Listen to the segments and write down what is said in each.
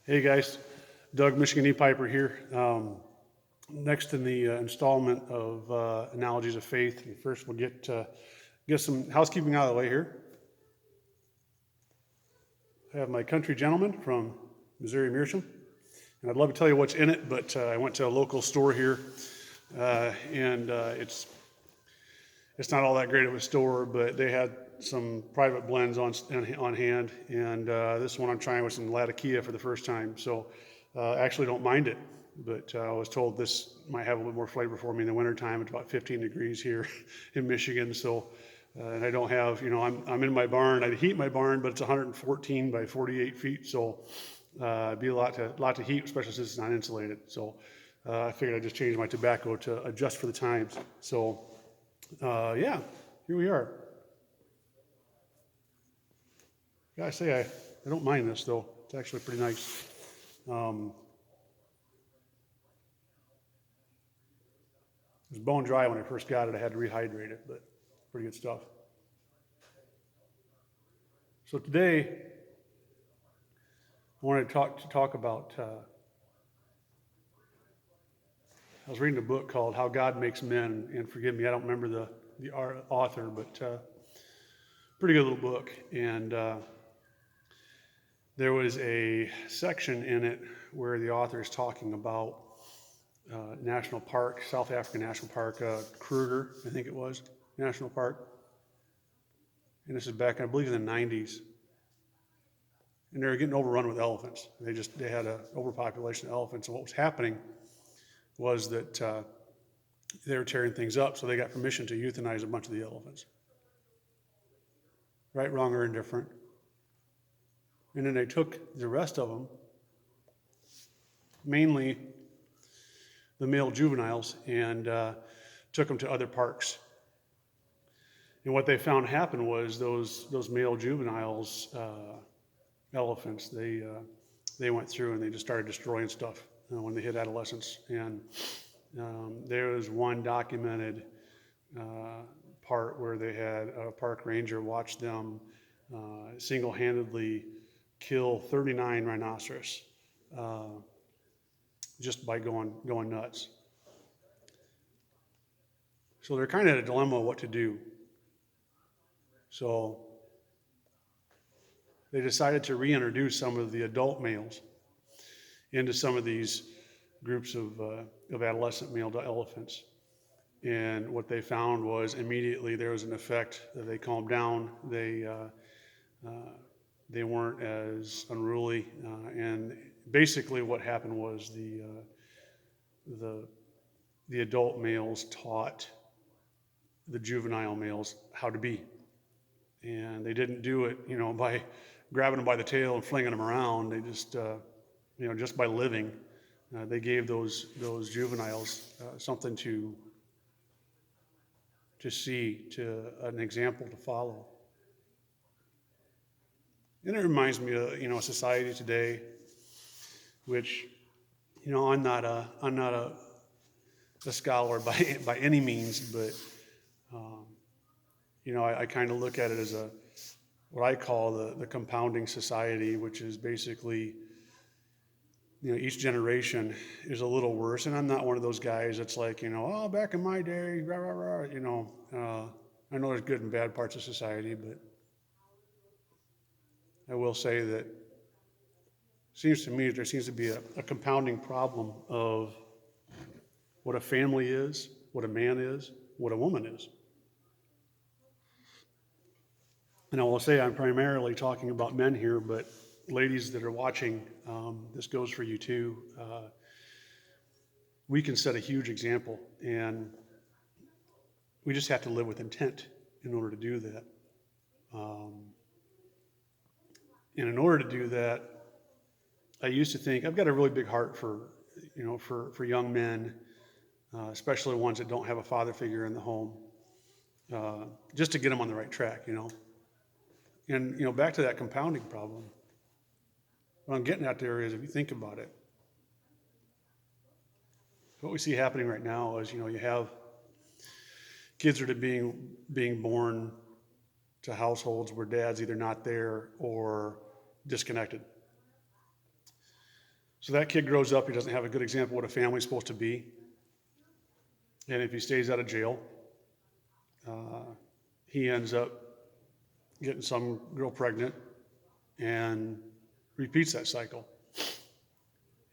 Hey guys, Doug, Michigan E-Piper here. Next in the installment of Analogies of Faith. And first, we'll get some housekeeping out of the way here. I have my country gentleman from Missouri Meerschaum, and I'd love to tell you what's in it, but I went to a local store here, and it's not all that great of a store, but they had some private blends on hand, and this one I'm trying with some Latakia for the first time. So I actually don't mind it, but I was told this might have a little more flavor for me in the wintertime. It's about 15 degrees here in Michigan, so and I don't have, I'm in my barn. I heat my barn, but it's 114 by 48 feet, so it'd be a lot to heat, especially since it's not insulated. So I figured I'd just change my tobacco to adjust for the times. So yeah, here we are. Gotta say, I don't mind this though. It's actually pretty nice. It was bone dry when I first got it. I had to rehydrate it, but pretty good stuff. So today, I wanted to talk about. I was reading a book called "How God Makes Men," and forgive me, I don't remember the author, but pretty good little book. And there was a section in it where the author is talking about national park, South African National Park, Kruger, I think it was, National Park. And this is back, I believe, in the 90s. And they were getting overrun with elephants. They had an overpopulation of elephants. And what was happening was that they were tearing things up, so they got permission to euthanize a bunch of the elephants. Right, wrong, or indifferent. And then they took the rest of them, mainly the male juveniles, and took them to other parks. And what they found happened was those male juveniles, elephants, they went through and they just started destroying stuff when they hit adolescence. And there was one documented part where they had a park ranger watch them single-handedly kill 39 rhinoceros just by going nuts. So they're kind of at a dilemma of what to do. So they decided to reintroduce some of the adult males into some of these groups of adolescent male elephants. And what they found was immediately there was an effect. They calmed down. They weren't as unruly. And basically what happened was the adult males taught the juvenile males how to be. And they didn't do it, by grabbing them by the tail and flinging them around. They just, just by living, they gave those juveniles something to see, an example to follow. And it reminds me of, society today, which, I'm not a scholar by any means, but I kind of look at it as what I call the compounding society, which is basically, each generation is a little worse. And I'm not one of those guys that's like, oh, back in my day, rah, rah, rah, I know there's good and bad parts of society, but I will say that it seems to me there seems to be a compounding problem of what a family is, what a man is, what a woman is. And I will say I'm primarily talking about men here, but ladies that are watching, this goes for you too. We can set a huge example, and we just have to live with intent in order to do that. And in order to do that, I used to think I've got a really big heart for young men, especially ones that don't have a father figure in the home, just to get them on the right track, And, back to that compounding problem. What I'm getting at there is, if you think about it, what we see happening right now is, you have kids that are being born to households where dad's either not there or disconnected. So that kid grows up, he doesn't have a good example of what a family's supposed to be. And if he stays out of jail, he ends up getting some girl pregnant and repeats that cycle.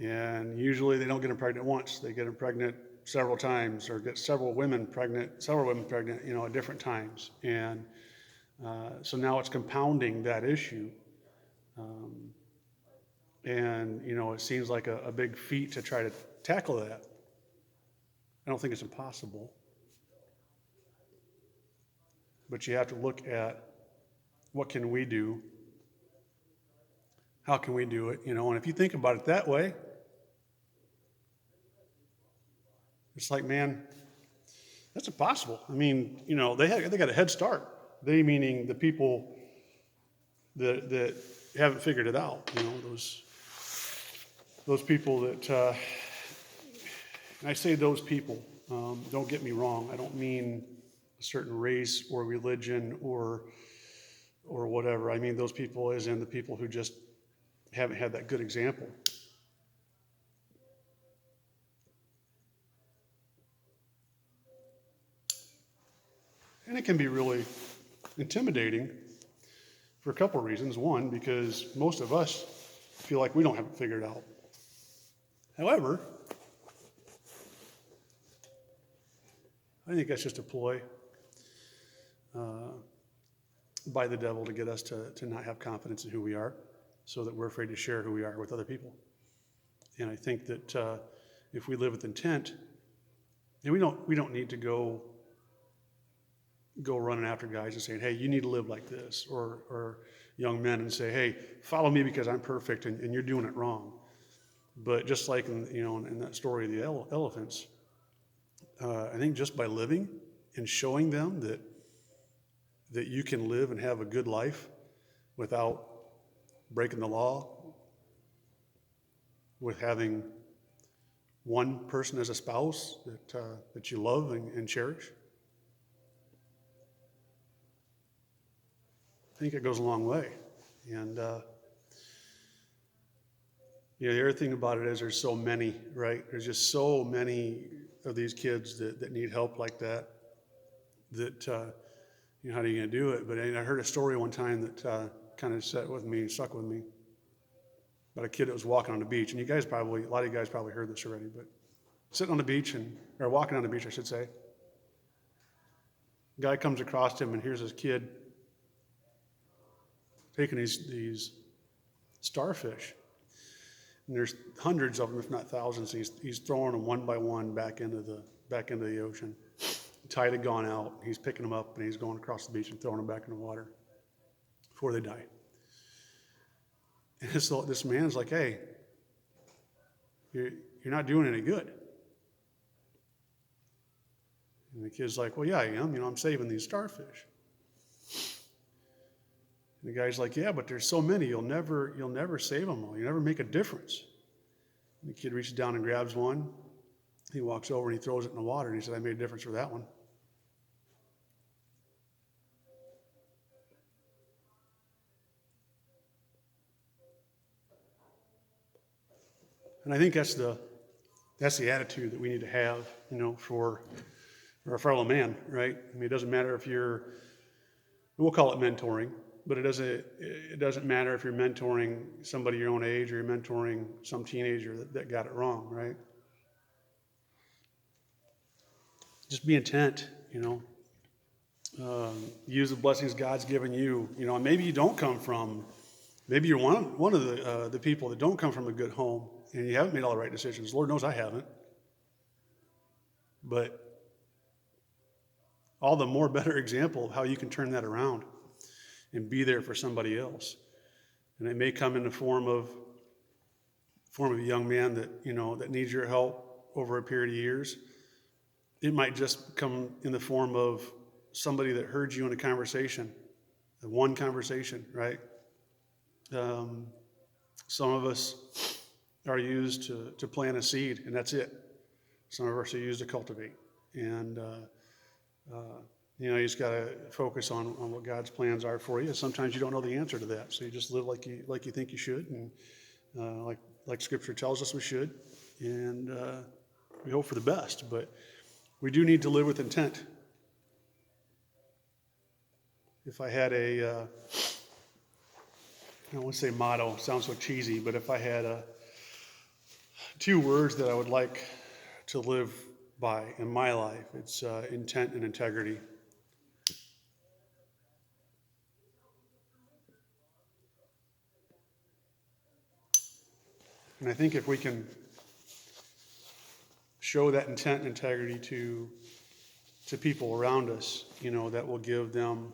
And usually they don't get him pregnant once. They get him pregnant several times, or get several women pregnant, at different times. And so now it's compounding that issue. And it seems like a big feat to try to tackle that. I don't think it's impossible. But you have to look at what can we do? How can we do it? And if you think about it that way, it's like, man, that's impossible. I mean, they got a head start. They meaning the people that haven't figured it out. Those people that, and I say those people, don't get me wrong. I don't mean a certain race or religion or whatever. I mean those people as in the people who just haven't had that good example. And it can be really intimidating for a couple of reasons. One, because most of us feel like we don't have it figured out. However, I think that's just a ploy by the devil to get us to not have confidence in who we are, so that we're afraid to share who we are with other people. And I think that if we live with intent, and we don't need to go running after guys and saying, hey, you need to live like this, or young men and say, hey, follow me because I'm perfect and you're doing it wrong. But just like in that story of the elephants, I think just by living and showing them that you can live and have a good life without breaking the law, with having one person as a spouse that you love and cherish, I think it goes a long way. And the other thing about it is there's so many, right? There's just so many of these kids that need help like that how are you going to do it? But I heard a story one time that kind of stuck with me, about a kid that was walking on the beach. And a lot of you guys probably heard this already, but sitting on the beach, or walking on the beach, I should say. A guy comes across him, and here's this kid taking these starfish. And there's hundreds of them, if not thousands. He's throwing them one by one back into the ocean. The tide had gone out. He's picking them up, and he's going across the beach and throwing them back in the water before they die. And this man's like, hey, you're not doing any good. And the kid's like, well, yeah, I am. I'm saving these starfish. And the guy's like, yeah, but there's so many, you'll never save them all. You'll never make a difference. And the kid reaches down and grabs one. He walks over and he throws it in the water, and he said, I made a difference for that one. And I think that's the attitude that we need to have, for our fellow man, right? I mean, it doesn't matter if we'll call it mentoring, but it doesn't matter if you're mentoring somebody your own age or you're mentoring some teenager that got it wrong, right? Just be intent, use the blessings God's given you, and maybe you don't come from, maybe you're one of the people that don't come from a good home, and you haven't made all the right decisions. Lord knows I haven't. But all the more better example of how you can turn that around and be there for somebody else. And it may come in the form of a young man that needs your help over a period of years. It might just come in the form of somebody that heard you in a conversation, one conversation, right? Some of us are used to plant a seed, and that's it. Some of us are used to cultivate. And, you just got to focus on what God's plans are for you. Sometimes you don't know the answer to that, so you just live like you think you should. And like like Scripture tells us we should, and we hope for the best, but we do need to live with intent. If I had I don't want to say motto, it sounds so cheesy, but if I had 2 words that I would like to live by in my life, it's intent and integrity. And I think if we can show that intent and integrity to people around us, that will give them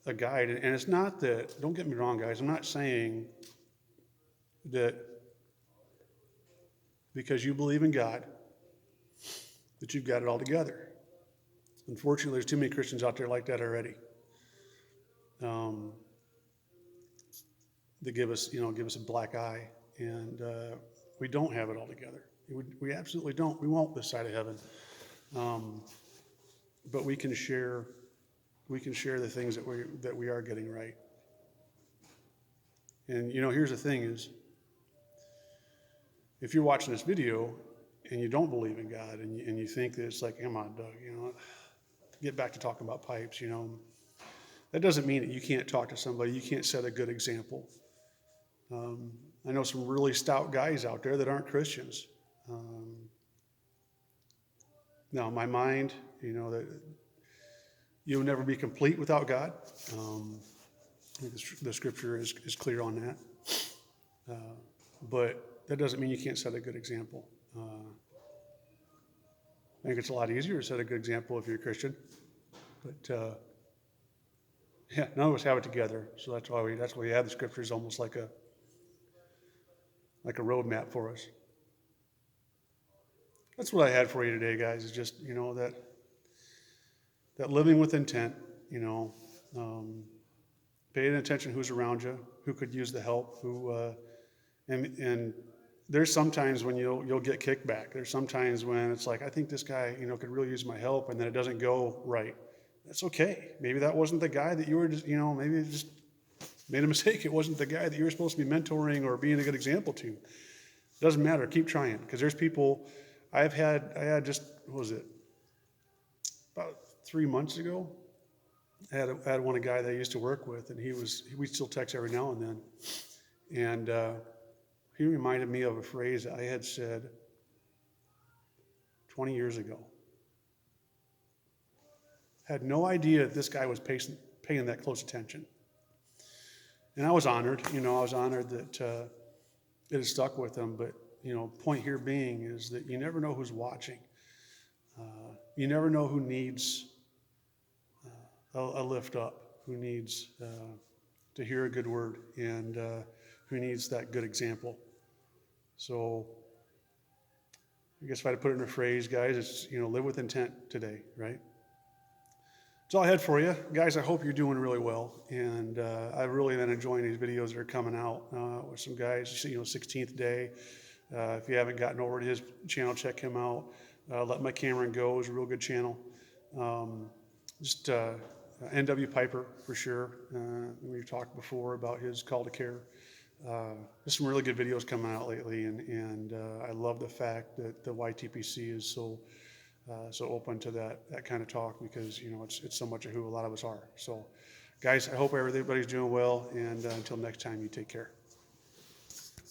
a guide. And it's not that, don't get me wrong, guys, I'm not saying that because you believe in God, that you've got it all together. Unfortunately, there's too many Christians out there like that already. That give us a black eye, and we don't have it all together. We absolutely don't. We won't this side of heaven. But we can share the things that we are getting right. And here's the thing is, if you're watching this video and you don't believe in God and you think that it's like, come on, Doug, get back to talking about pipes, that doesn't mean that you can't talk to somebody, you can't set a good example. I know some really stout guys out there that aren't Christians. Now, in my mind, that you'll never be complete without God. I think the Scripture is clear on that. But that doesn't mean you can't set a good example. I think it's a lot easier to set a good example if you're a Christian. But none of us have it together. So that's why we have the Scriptures almost like a roadmap for us. That's what I had for you today, guys, is just, that living with intent, paying attention who's around you, who could use the help, and there's sometimes when you'll get kickback. There's sometimes when it's like, I think this guy, could really use my help, and then it doesn't go right. That's okay. Maybe that wasn't the guy that you were just, maybe you just made a mistake. It wasn't the guy that you were supposed to be mentoring or being a good example to. It doesn't matter. Keep trying, because there's people. I had just, what was it, about 3 months ago, I had one guy that I used to work with, and we still text every now and then, and he reminded me of a phrase I had said 20 years ago. Had no idea that this guy was paying that close attention. And I was honored, that it had stuck with him, but, point here being is that you never know who's watching. You never know who needs a lift up, who needs to hear a good word, and who needs that good example. So I guess if I had to put it in a phrase, guys, it's, live with intent today, right? That's all I had for you. Guys, I hope you're doing really well. And I've really been enjoying these videos that are coming out with some guys, 16th Day. If you haven't gotten over to his channel, check him out. Let My Cameron Go is a real good channel. N.W. Piper, for sure. We've talked before about his call to care. There's some really good videos coming out lately, and I love the fact that the YTPC is so open to that kind of talk, because it's so much of who a lot of us are. So, guys, I hope everybody's doing well, and until next time, you take care.